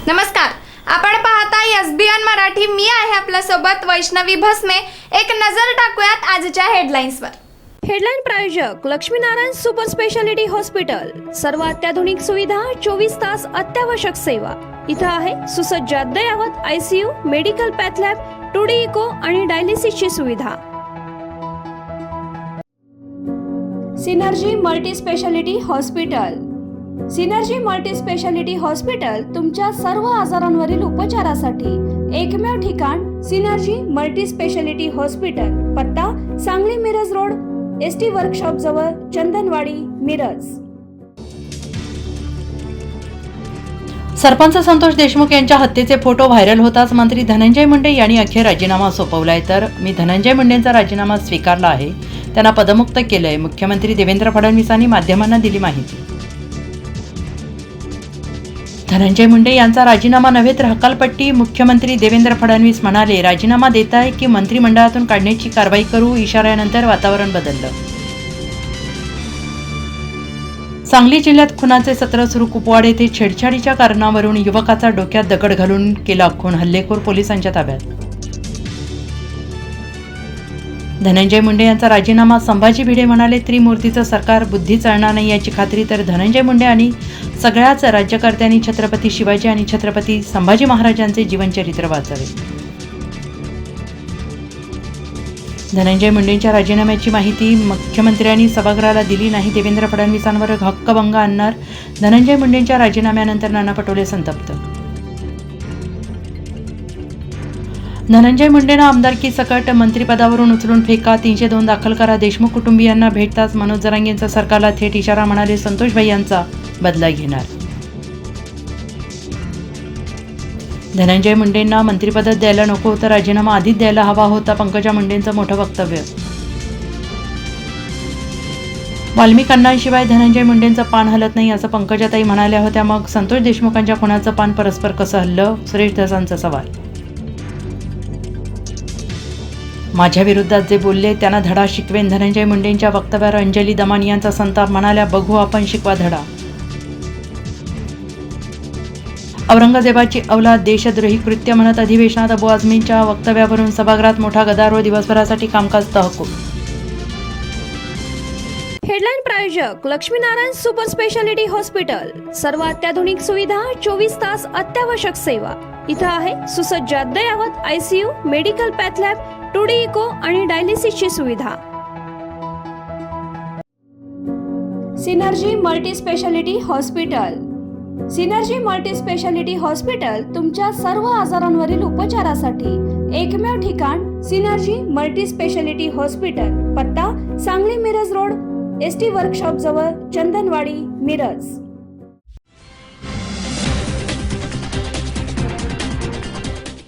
नमस्कार, आपण पाहताय एसबीएन मराठी. मी आहे आपल्या सोबत वैष्णवी भस्मे. एक नजर टाकूयात आजच्या हेडलाईन्सवर. हेडलाईन प्रायोजक लक्ष्मीनारायण सुपर स्पेशालिटी हॉस्पिटल. सर्व अत्याधुनिक सुविधा, 24 तास अत्यावश्यक सेवा. इथं आहे सुसज्ज अद्ययावत ICU, medical path lab, 2D echo आणि डायलिसिसची सुविधा. Synergy multi speciality hospital. Synergy multi speciality hospital तुमच्या सर्व आजारांवरील उपचारासाठी एकमेव ठिकाण. Synergy multi speciality hospital. पत्ता Sangli Miraj road, ST workshop जवळ, चंदनवाडी, मिरज. सरपंच संतोष देशमुख यांच्या हत्येचे फोटो व्हायरल होताच मंत्री धनंजय मुंडे यांनी अखेर राजीनामा सोपवलाय. तर मी धनंजय मुंडेंचा राजीनामा स्वीकारला आहे, त्यांना पदमुक्त केलंय, मुख्यमंत्री देवेंद्र फडणवीसांनी माध्यमांना दिली माहिती. धनंजय मुंडे यांचा राजीनामा नव्हे तर हकालपट्टी. मुख्यमंत्री देवेंद्र फडणवीस म्हणाले, राजीनामा देताय की मंत्रिमंडळातून काढण्याची कारवाई करू. इशाऱ्यानंतर वातावरण बदललं. सांगली जिल्ह्यात खुनाचे सत्र सुरू. कुपवाड येथे छेडछाडीच्या कारणावरून युवकाचा डोक्यात दगड घालून केला खून. हल्लेखोर पोलिसांच्या ताब्यात. धनंजय मुंडे यांचा राजीनामा. संभाजी भिडे म्हणाले, त्रिमूर्तीचं सरकार बुद्धी चालणार नाही याची खात्री. तर धनंजय मुंडे आणि सगळ्याच राज्यकर्त्यांनी छत्रपती शिवाजी आणि छत्रपती संभाजी महाराजांचे जीवनचरित्र वाचावे. धनंजय मुंडेंच्या राजीनाम्याची माहिती मुख्यमंत्र्यांनी सभागृहाला दिली नाही. देवेंद्र फडणवीसांवर हक्कभंग आणणार. धनंजय मुंडेंच्या राजीनाम्यानंतर नाना पटोले संतप्त. धनंजय मुंडेंना आमदारकी सकट, मंत्रिपदावरून उचलून फेका. 302 दाखल करा. देशमुख कुटुंबियांना भेटताच मनोज जरांगेंचा सरकारला थेट इशारा. म्हणाले, संतोषभाई यांचा बदला घेणार. धनंजय मुंडेंना मंत्रिपद द्यायला नको होतं, राजीनामा आधीच द्यायला हवा होता. पंकजा मुंडेंचं मोठं वक्तव्य. वाल्मिकांशिवाय धनंजय मुंडेंचं पान हलत नाही असं पंकजाताई म्हणाल्या होत्या. मग संतोष देशमुखांच्या खुनाचं पान परस्पर कसं हललं? सुरेश धसांचा सवाल. माझ्या विरोधात जे बोलले त्यांना धडा शिकवेन. धनंजय मुंडेंच्या वक्तव्यावर अंजली दमानी यांचा संताप. म्हणाल्या, बघू आपण, शिकवा धडा. औरंगजेबाची औलाद देशद्रोही कृत्य म्हणत अधिवेशनात अबू आझमींच्या वक्तव्यावरून सभागृहात मोठा गदारोळ. दिवसभरासाठी कामकाज तहकूब. हेडलाईन प्रायोजक लक्ष्मीनारायण सुपर स्पेशालिटी हॉस्पिटल. सर्व अत्याधुनिक सुविधा, 24 तास अत्यावश्यक सेवा. इथं आहे सुसज्ज अद्ययावत ICU, medical path lab, 2D echo आणि डायलिसिसची सुविधा. Synergy multi speciality hospital. Synergy multi speciality hospital तुमच्या सर्व आजारांवरील उपचारासाठी एकमेव ठिकाण. Synergy multi speciality hospital. पत्ता Sangli Miraj road, ST workshop जवळ, चंदनवाडी, मिरज.